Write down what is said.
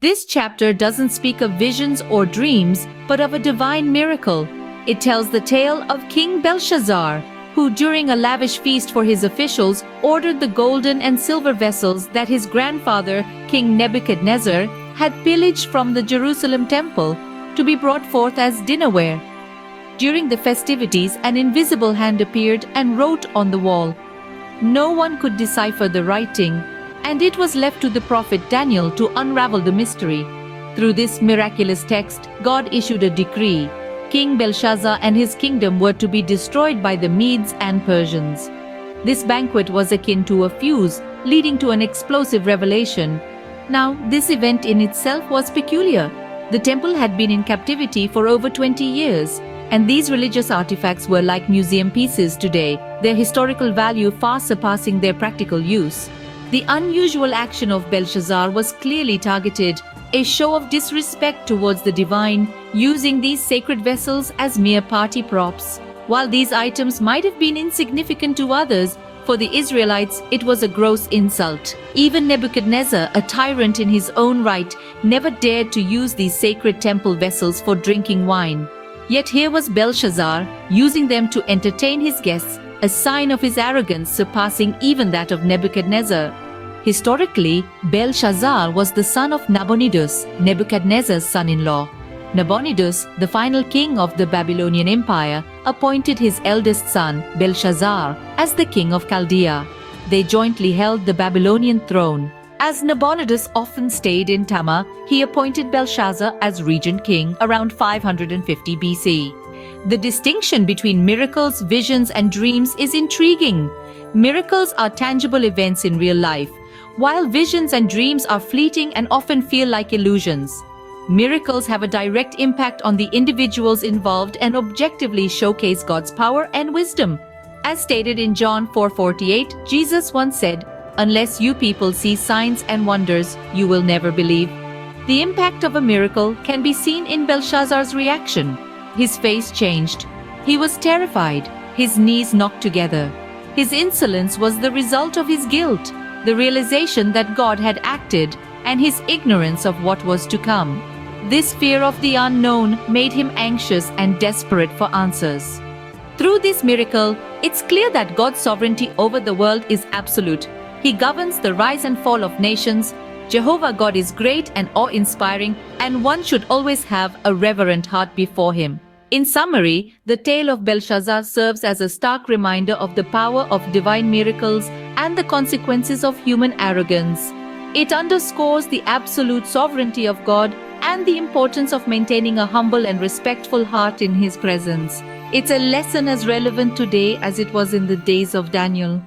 This chapter doesn't speak of visions or dreams, but of a divine miracle. It tells the tale of King Belshazzar, who during a lavish feast for his officials ordered the golden and silver vessels that his grandfather, King Nebuchadnezzar, had pillaged from the Jerusalem temple to be brought forth as dinnerware. During the festivities, an invisible hand appeared and wrote on the wall. No one could decipher the writing, and it was left to the prophet Daniel to unravel the mystery. Through this miraculous text, God issued a decree. King Belshazzar and his kingdom were to be destroyed by the Medes and Persians. This banquet was akin to a fuse, leading to an explosive revelation. Now, this event in itself was peculiar. The temple had been in captivity for over 20 years, and these religious artifacts were like museum pieces today, their historical value far surpassing their practical use. The unusual action of Belshazzar was clearly targeted, a show of disrespect towards the divine, using these sacred vessels as mere party props. While these items might have been insignificant to others, for the Israelites it was a gross insult. Even Nebuchadnezzar, a tyrant in his own right, never dared to use these sacred temple vessels for drinking wine. Yet here was Belshazzar, using them to entertain his guests, a sign of his arrogance surpassing even that of Nebuchadnezzar. Historically, Belshazzar was the son of Nabonidus, Nebuchadnezzar's son-in-law. Nabonidus, the final king of the Babylonian Empire, appointed his eldest son, Belshazzar, as the king of Chaldea. They jointly held the Babylonian throne. As Nabonidus often stayed in Tama, he appointed Belshazzar as regent king around 550 BC. The distinction between miracles, visions, and dreams is intriguing. Miracles are tangible events in real life, while visions and dreams are fleeting and often feel like illusions. Miracles have a direct impact on the individuals involved and objectively showcase God's power and wisdom. As stated in John 4:48, Jesus once said, "Unless you people see signs and wonders, you will never believe." The impact of a miracle can be seen in Belshazzar's reaction. His face changed. He was terrified, his knees knocked together. His insolence was the result of his guilt, the realization that God had acted, and his ignorance of what was to come. This fear of the unknown made him anxious and desperate for answers. Through this miracle, it's clear that God's sovereignty over the world is absolute. He governs the rise and fall of nations. Jehovah God is great and awe-inspiring, and one should always have a reverent heart before him. In summary, the tale of Belshazzar serves as a stark reminder of the power of divine miracles and the consequences of human arrogance. It underscores the absolute sovereignty of God and the importance of maintaining a humble and respectful heart in His presence. It's a lesson as relevant today as it was in the days of Daniel.